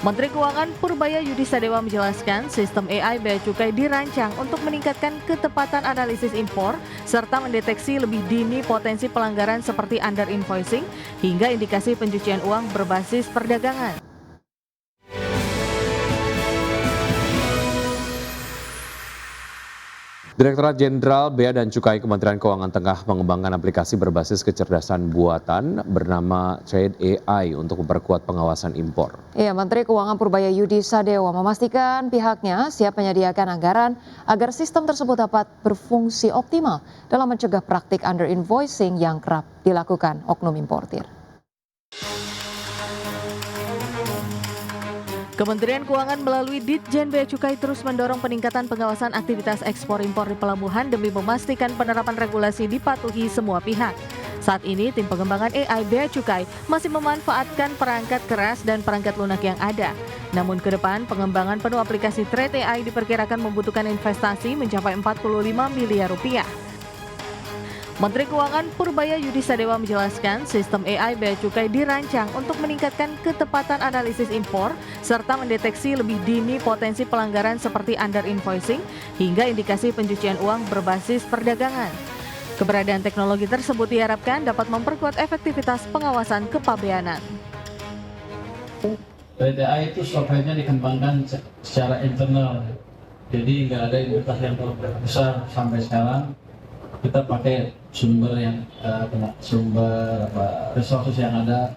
Menteri Keuangan Purbaya Yudi Sadewa menjelaskan sistem AI Bea Cukai dirancang untuk meningkatkan ketepatan analisis impor serta mendeteksi lebih dini potensi pelanggaran seperti under invoicing hingga indikasi pencucian uang berbasis perdagangan. Direktorat Jenderal Bea dan Cukai Kementerian Keuangan tengah mengembangkan aplikasi berbasis kecerdasan buatan bernama Trade AI untuk memperkuat pengawasan impor. Ya, Menteri Keuangan Purbaya Yudi Sadewa memastikan pihaknya siap menyediakan anggaran agar sistem tersebut dapat berfungsi optimal dalam mencegah praktik under invoicing yang kerap dilakukan oknum importir. Kementerian Keuangan melalui Ditjen Bea Cukai terus mendorong peningkatan pengawasan aktivitas ekspor-impor di pelabuhan demi memastikan penerapan regulasi dipatuhi semua pihak. Saat ini, tim pengembangan AI Bea Cukai masih memanfaatkan perangkat keras dan perangkat lunak yang ada. Namun ke depan, pengembangan penuh aplikasi Trade AI diperkirakan membutuhkan investasi mencapai 45 miliar rupiah. Menteri Keuangan Purbaya Yudi Sadewa menjelaskan sistem AI Bea Cukai dirancang untuk meningkatkan ketepatan analisis impor serta mendeteksi lebih dini potensi pelanggaran seperti under invoicing hingga indikasi pencucian uang berbasis perdagangan. Keberadaan teknologi tersebut diharapkan dapat memperkuat efektivitas pengawasan kepabeanan. AI itu software-nya dikembangkan secara internal, jadi nggak ada investasi yang terlalu besar sampai sekarang. Kita pakai sumber resources yang ada,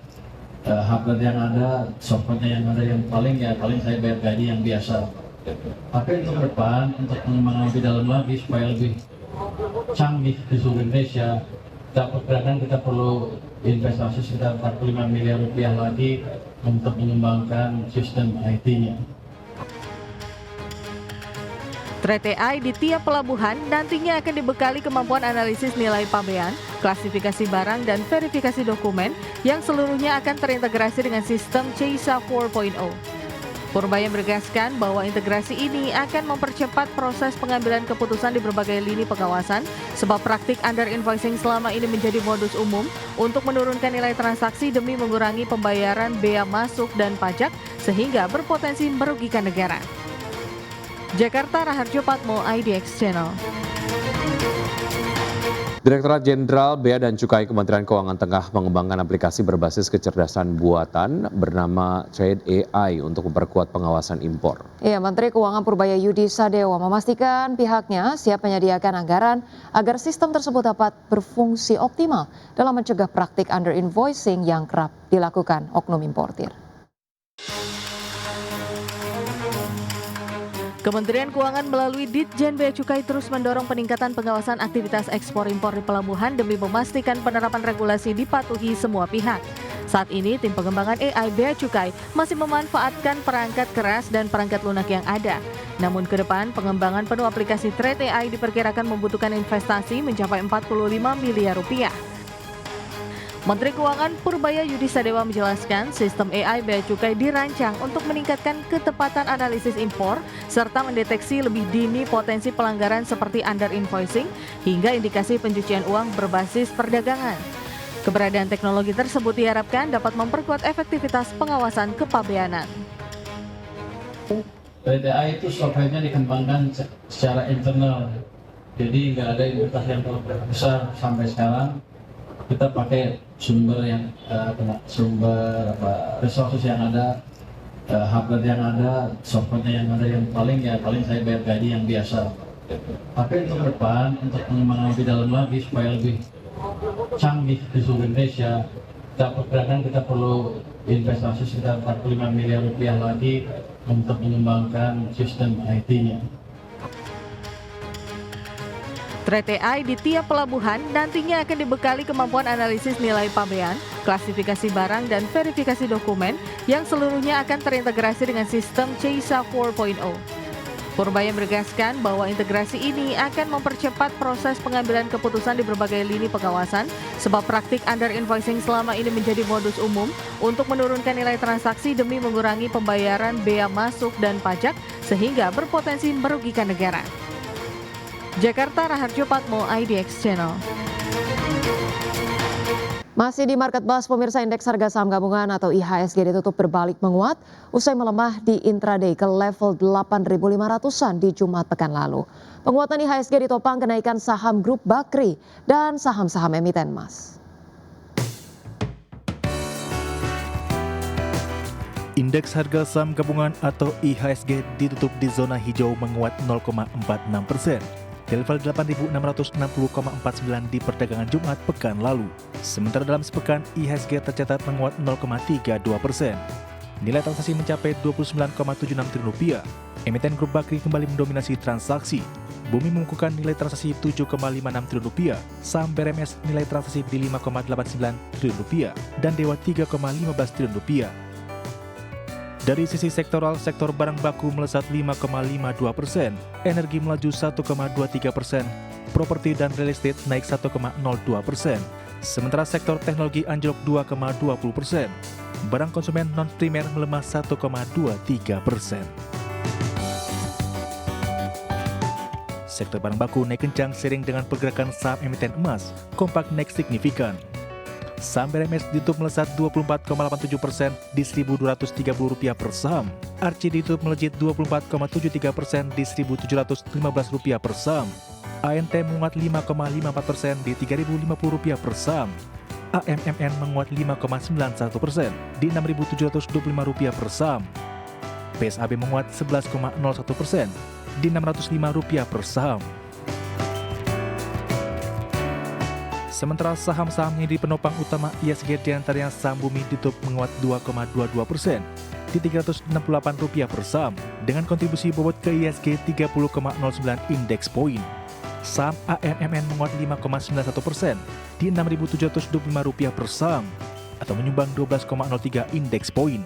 hardware yang ada, software yang ada, yang paling saya bayar gaji yang biasa. Tapi untuk depan, untuk mengembangkan lebih dalam lagi supaya lebih canggih di seluruh Indonesia, kita perlu investasi sekitar 45 miliar rupiah lagi untuk mengembangkan sistem IT-nya. Trade AI di tiap pelabuhan nantinya akan dibekali kemampuan analisis nilai pabean, klasifikasi barang, dan verifikasi dokumen yang seluruhnya akan terintegrasi dengan sistem CISA 4.0. Purbaya menegaskan bahwa integrasi ini akan mempercepat proses pengambilan keputusan di berbagai lini pengawasan sebab praktik under invoicing selama ini menjadi modus umum untuk menurunkan nilai transaksi demi mengurangi pembayaran bea masuk dan pajak sehingga berpotensi merugikan negara. Jakarta, Raharjo Patmo, IDX Channel. Direktorat Jenderal Bea dan Cukai Kementerian Keuangan tengah mengembangkan aplikasi berbasis kecerdasan buatan bernama Trade AI untuk memperkuat pengawasan impor. Ya, Menteri Keuangan Purbaya Yudi Sadewa memastikan pihaknya siap menyediakan anggaran agar sistem tersebut dapat berfungsi optimal dalam mencegah praktik under invoicing yang kerap dilakukan oknum importir. Kementerian Keuangan melalui Ditjen Bea Cukai terus mendorong peningkatan pengawasan aktivitas ekspor-impor di pelabuhan demi memastikan penerapan regulasi dipatuhi semua pihak. Saat ini, tim pengembangan AI Bea Cukai masih memanfaatkan perangkat keras dan perangkat lunak yang ada. Namun ke depan, pengembangan penuh aplikasi Trade AI diperkirakan membutuhkan investasi mencapai 45 miliar rupiah. Menteri Keuangan Purbaya Yudi Sadewa menjelaskan sistem AI Bea Cukai dirancang untuk meningkatkan ketepatan analisis impor serta mendeteksi lebih dini potensi pelanggaran seperti under invoicing hingga indikasi pencucian uang berbasis perdagangan. Keberadaan teknologi tersebut diharapkan dapat memperkuat efektivitas pengawasan kepabeanan. AI itu software-nya dikembangkan secara internal, jadi nggak ada investasi yang terlalu besar sampai sekarang. Kita pakai sumber resources yang ada, hardware yang ada, software yang ada, yang paling saya bayar gaji yang biasa. Tapi untuk depan, untuk mengembangkan lebih dalam lagi supaya lebih canggih di seluruh Indonesia, kita perlu investasi sekitar 45 miliar rupiah lagi untuk mengembangkan sistem IT-nya. Trade AI di tiap pelabuhan nantinya akan dibekali kemampuan analisis nilai pabean, klasifikasi barang, dan verifikasi dokumen yang seluruhnya akan terintegrasi dengan sistem CISA 4.0. Purbaya menegaskan bahwa integrasi ini akan mempercepat proses pengambilan keputusan di berbagai lini pengawasan sebab praktik under invoicing selama ini menjadi modus umum untuk menurunkan nilai transaksi demi mengurangi pembayaran bea masuk dan pajak sehingga berpotensi merugikan negara. Jakarta, Raharjo Patmo, IDX Channel. Masih di market bus, pemirsa, indeks harga saham gabungan atau IHSG ditutup berbalik menguat usai melemah di intraday ke level 8.500-an di Jumat pekan lalu. Penguatan IHSG ditopang kenaikan saham grup Bakri dan saham-saham emiten emas. Indeks harga saham gabungan atau IHSG ditutup di zona hijau menguat 0,46%. Di level 8.660,49 di perdagangan Jumat pekan lalu. Sementara dalam sepekan, IHSG tercatat menguat 0,32%. Nilai transaksi mencapai Rp29,76 triliun. Emiten grup Bakri kembali mendominasi transaksi. Bumi mengukuhkan nilai transaksi Rp7,56 triliun, saham BRMS nilai transaksi di Rp5,89 triliun, dan Dewa Rp3,15 triliun. Dari sisi sektoral, sektor barang baku melesat 5,52%, energi melaju 1,23%, properti dan real estate naik 1,02%, sementara sektor teknologi anjlok 2,20%, barang konsumen non-primer melemah 1,23%. Sektor barang baku naik kencang seiring dengan pergerakan saham emiten emas, kompak naik signifikan. Saham BRMS ditutup melesat 24,87% di Rp1.230 per saham. Arci ditutup melejit 24,73% di Rp1.715 per saham. ANT menguat 5,54% di Rp3.050 per saham. AMMN menguat 5,91% di Rp6.725 per saham. PSAB menguat 11,01% di Rp605 per saham. Sementara saham-saham yang jadi penopang utama IHSG diantaranya saham Bumi ditutup menguat 2,22% di Rp368 per saham dengan kontribusi bobot ke IHSG 30,09 indeks poin. Saham AMMN menguat 5,91% di Rp6.725 per saham atau menyumbang 12,03 indeks poin.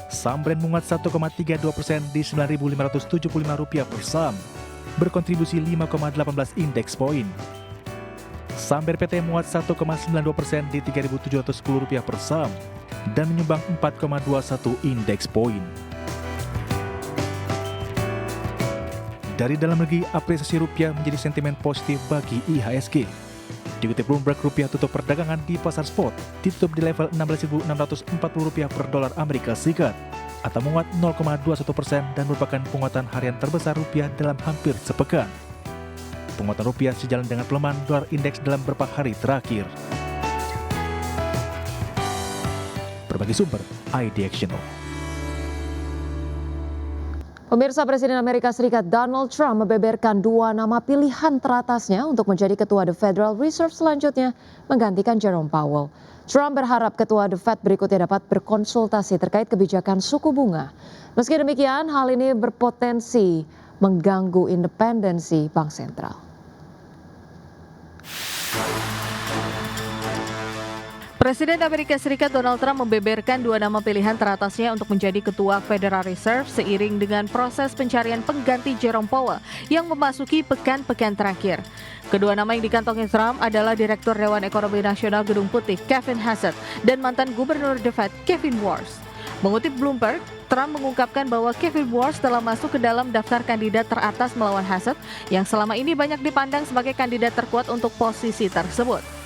Saham Brand menguat 1,32% di Rp9.575 per saham berkontribusi 5,18 indeks poin. Saham BRPT menguat 1,92% di Rp3.710 per saham dan menyumbang 4,21 indeks poin. Dari dalam negeri, apresiasi rupiah menjadi sentimen positif bagi IHSG. Dikutip Bloomberg, rupiah tutup perdagangan di pasar spot ditutup di level Rp16.640 per dolar Amerika Serikat atau menguat 0,21% dan merupakan penguatan harian terbesar rupiah dalam hampir sepekan. Penguatan rupiah sejalan dengan pelemahan dolar indeks dalam beberapa hari terakhir. Berbagai sumber, IDXchannel. Pemirsa, Presiden Amerika Serikat Donald Trump membeberkan dua nama pilihan teratasnya untuk menjadi ketua The Federal Reserve selanjutnya menggantikan Jerome Powell. Trump berharap ketua The Fed berikutnya dapat berkonsultasi terkait kebijakan suku bunga. Meski demikian, hal ini berpotensi mengganggu independensi bank sentral. Presiden Amerika Serikat Donald Trump membeberkan dua nama pilihan teratasnya untuk menjadi ketua Federal Reserve seiring dengan proses pencarian pengganti Jerome Powell yang memasuki pekan-pekan terakhir. Kedua nama yang dikantongi Trump adalah Direktur Dewan Ekonomi Nasional Gedung Putih Kevin Hassett dan mantan Gubernur The Fed Kevin Warsh. Mengutip Bloomberg, Trump mengungkapkan bahwa Kevin Warsh telah masuk ke dalam daftar kandidat teratas melawan Hassett yang selama ini banyak dipandang sebagai kandidat terkuat untuk posisi tersebut.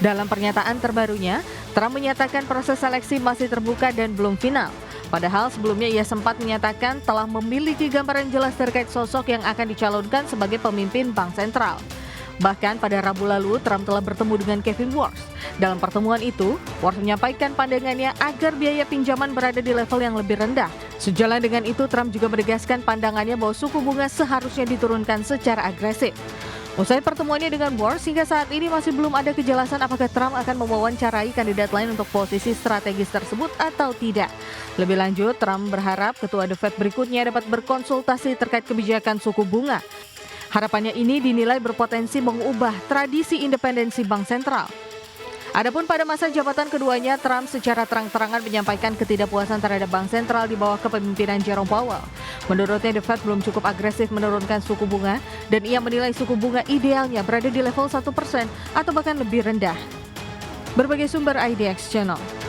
Dalam pernyataan terbarunya, Trump menyatakan proses seleksi masih terbuka dan belum final. Padahal sebelumnya ia sempat menyatakan telah memiliki gambaran jelas terkait sosok yang akan dicalonkan sebagai pemimpin bank sentral. Bahkan pada Rabu lalu, Trump telah bertemu dengan Kevin Warsh. Dalam pertemuan itu, Warsh menyampaikan pandangannya agar biaya pinjaman berada di level yang lebih rendah. Sejalan dengan itu, Trump juga menegaskan pandangannya bahwa suku bunga seharusnya diturunkan secara agresif. Usai pertemuannya dengan Warsh, hingga saat ini masih belum ada kejelasan apakah Trump akan mewawancarai kandidat lain untuk posisi strategis tersebut atau tidak. Lebih lanjut, Trump berharap ketua The Fed berikutnya dapat berkonsultasi terkait kebijakan suku bunga. Harapannya ini dinilai berpotensi mengubah tradisi independensi bank sentral. Adapun pada masa jabatan keduanya, Trump secara terang-terangan menyampaikan ketidakpuasan terhadap bank sentral di bawah kepemimpinan Jerome Powell. Menurutnya, The Fed belum cukup agresif menurunkan suku bunga dan ia menilai suku bunga idealnya berada di level 1% atau bahkan lebih rendah. Berbagai sumber IDXchannel.